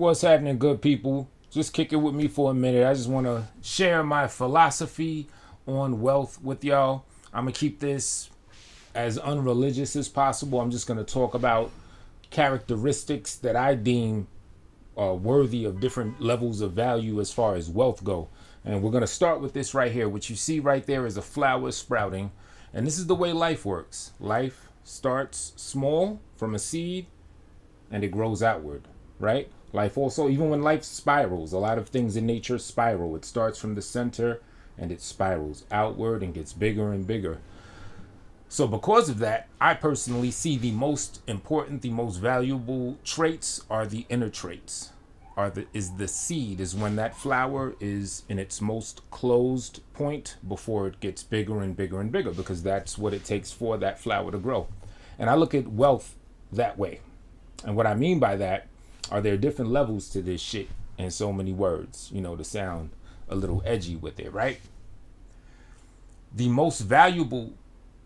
What's happening, good people? Just kick it with me for a minute. I just want to share my philosophy on wealth with y'all. I'm going to keep this as unreligious as possible. I'm just going to talk about characteristics that I deem worthy of different levels of value as far as wealth go. And we're going to start with this right here. What you see right there is a flower sprouting. And this is the way life works. Life starts small from a seed and it grows outward, right? Life also, even when life spirals, a lot of things in nature spiral. It starts from the center and it spirals outward and gets bigger and bigger. So because of that, I personally see the most important, the most valuable traits are the inner traits. Is the seed, is when that flower is in its most closed point before it gets bigger and bigger and bigger, because that's what it takes for that flower to grow. And I look at wealth that way. And what I mean by that are there different levels to this shit in so many words, to sound a little edgy with it, right? The most valuable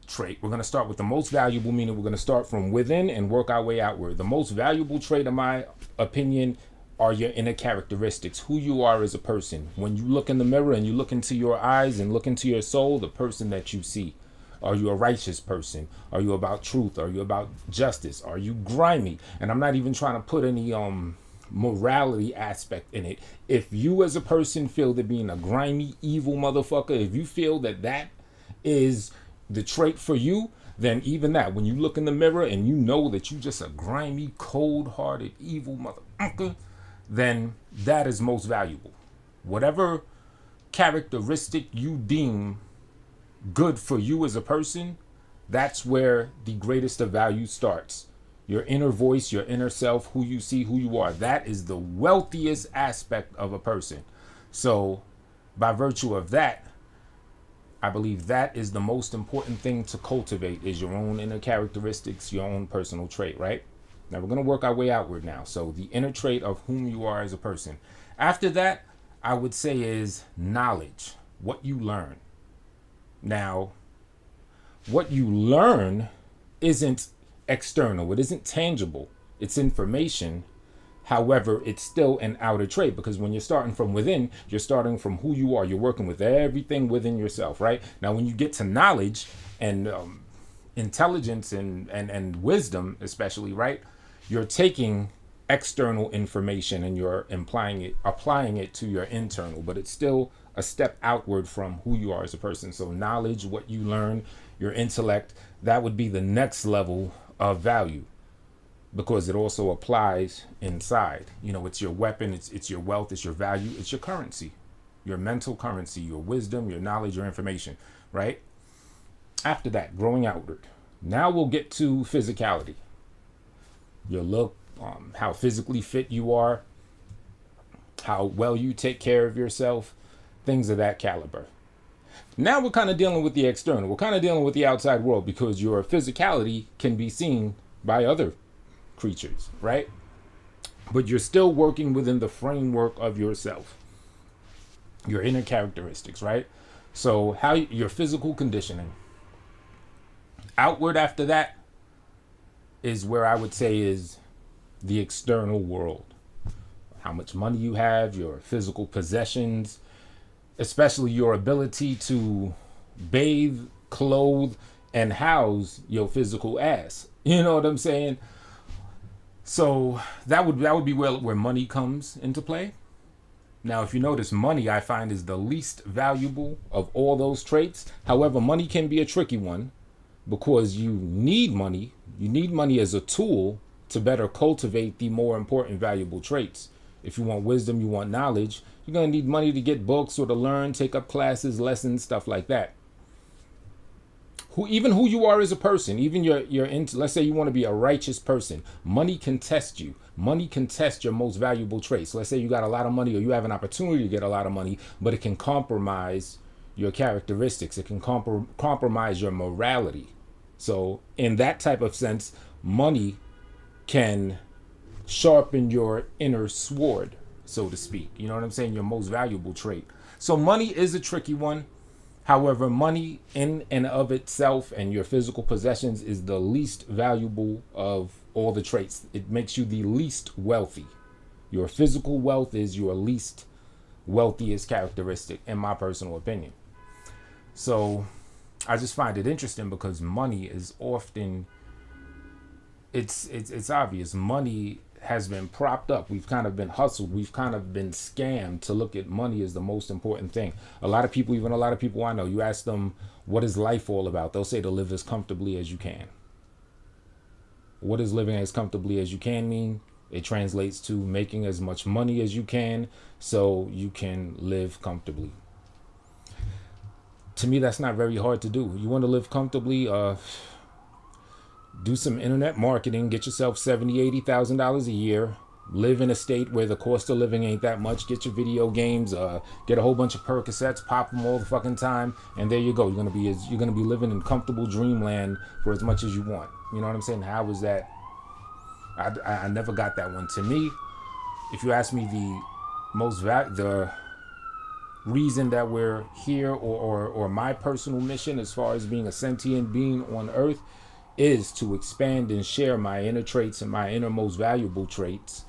trait, we're going to start with the most valuable, meaning we're going to start from within and work our way outward. The most valuable trait, in my opinion, are your inner characteristics, who you are as a person. When you look in the mirror and you look into your eyes and look into your soul, the person that you see. Are you a righteous person? Are you about truth? Are you about justice? Are you grimy? And I'm not even trying to put any morality aspect in it. If you as a person feel that being a grimy, evil motherfucker, if you feel that that is the trait for you, then even that, when you look in the mirror and you know that you just a grimy, cold-hearted, evil motherfucker, then that is most valuable. Whatever characteristic you deem good for you as a person, that's where the greatest of value starts. Your inner voice, your inner self, who you see, who you are, that is the wealthiest aspect of a person. So by virtue of that, I believe that is the most important thing to cultivate, is your own inner characteristics, your own personal trait, right? Now we're going to work our way outward now. So the inner trait of whom you are as a person. After that, I would say is knowledge, what you learn. Now, what you learn isn't external. It isn't tangible. It's information. However, it's still an outer trait, because when you're starting from within, you're starting from who you are. You're working with everything within yourself, right? Now, when you get to knowledge and intelligence and wisdom, especially, right? You're taking external information and you're applying it to your internal, but it's still a step outward from who you are as a person. So knowledge, what you learn, your intellect, that would be the next level of value, because it also applies inside. It's your weapon, it's your wealth, it's your value, it's your currency, your mental currency, your wisdom, your knowledge, your information, right? After that, growing outward. Now we'll get to physicality. Your look, how physically fit you are, how well you take care of yourself, things of that caliber. Now we're kind of dealing with the external. We're kind of dealing with the outside world, because your physicality can be seen by other creatures, right? But you're still working within the framework of yourself, your inner characteristics, right? So how your physical conditioning. Outward after that is where I would say is the external world. How much money you have, your physical possessions, especially your ability to bathe, clothe, and house your physical ass. You know what I'm saying? So that would be where money comes into play. Now, if you notice, money I find is the least valuable of all those traits. However, money can be a tricky one, because you need money. You need money as a tool to better cultivate the more important valuable traits. If you want wisdom, you want knowledge, you're going to need money to get books or to learn, take up classes, lessons, stuff like that. Who you are as a person, even let's say you want to be a righteous person, money can test you. Money can test your most valuable traits. Let's say you got a lot of money, or you have an opportunity to get a lot of money, but it can compromise your characteristics. It can compromise your morality. So in that type of sense, money can sharpen your inner sword, so to speak. You know what I'm saying? Your most valuable trait. So money is a tricky one. However, money in and of itself and your physical possessions is the least valuable of all the traits. It makes you the least wealthy. Your physical wealth is your least wealthiest characteristic, in my personal opinion. So I just find it interesting because money is often, it's obvious. Money has been propped up. We've kind of been hustled. We've kind of been scammed to look at money as the most important thing. A lot of people, even a lot of people I know, you ask them, what is life all about? They'll say to live as comfortably as you can. What does living as comfortably as you can mean? It translates to making as much money as you can so you can live comfortably. To me, that's not very hard to do. You want to live comfortably, do some internet marketing, get yourself $70,000, $80,000 a year, live in a state where the cost of living ain't that much, get your video games, get a whole bunch of Percocets, pop them all the fucking time, and there you go. You're gonna be living in comfortable dreamland for as much as you want. You know what I'm saying? How was that? I never got that one. To me, if you ask me the reason that we're here, or my personal mission as far as being a sentient being on earth, is to expand and share my inner traits and my inner most valuable traits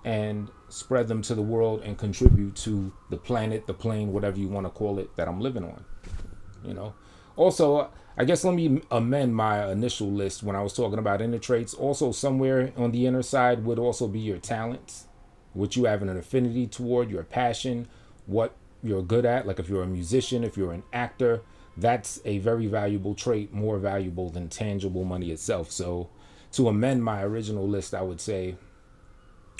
and spread them to the world and contribute to the planet, the plane, whatever you want to call it, that I'm living on. You know, also, I guess let me amend my initial list when I was talking about inner traits. Also, somewhere on the inner side would also be your talents, what you have an affinity toward, your passion, what you're good at. Like if you're a musician, if you're an actor, that's a very valuable trait, more valuable than tangible money itself. So to amend my original list, I would say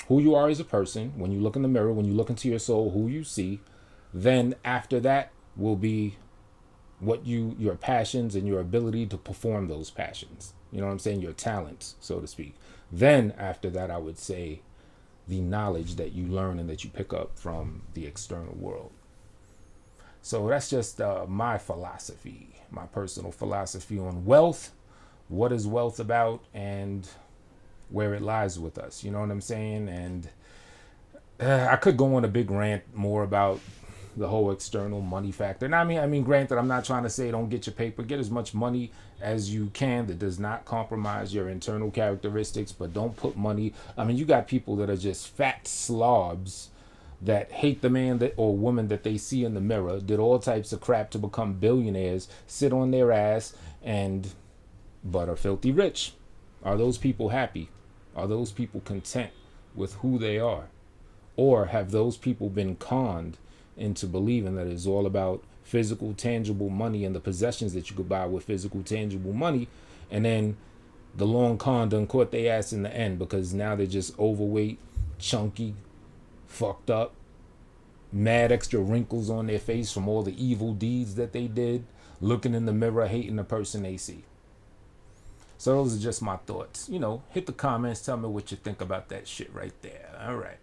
who you are as a person, when you look in the mirror, when you look into your soul, who you see. Then after that will be what your passions and your ability to perform those passions. You know what I'm saying? Your talents, so to speak. Then after that, I would say the knowledge that you learn and that you pick up from the external world. So that's just my philosophy, my personal philosophy on wealth, what is wealth about, and where it lies with us. You know what I'm saying? And I could go on a big rant more about the whole external money factor. And I mean, granted, I'm not trying to say don't get your paper, get as much money as you can that does not compromise your internal characteristics, but don't put money. I mean, you got people that are just fat slobs that hate the man that or woman that they see in the mirror, did all types of crap to become billionaires, sit on their ass but are filthy rich. Are those people happy? Are those people content with who they are? Or have those people been conned into believing that it's all about physical, tangible money and the possessions that you could buy with physical, tangible money, and then the long con done caught their ass in the end because now they're just overweight, chunky, fucked up, mad extra wrinkles on their face from all the evil deeds that they did, looking in the mirror, hating the person they see. So those are just my thoughts. You know, hit the comments, tell me what you think about that shit right there. All right.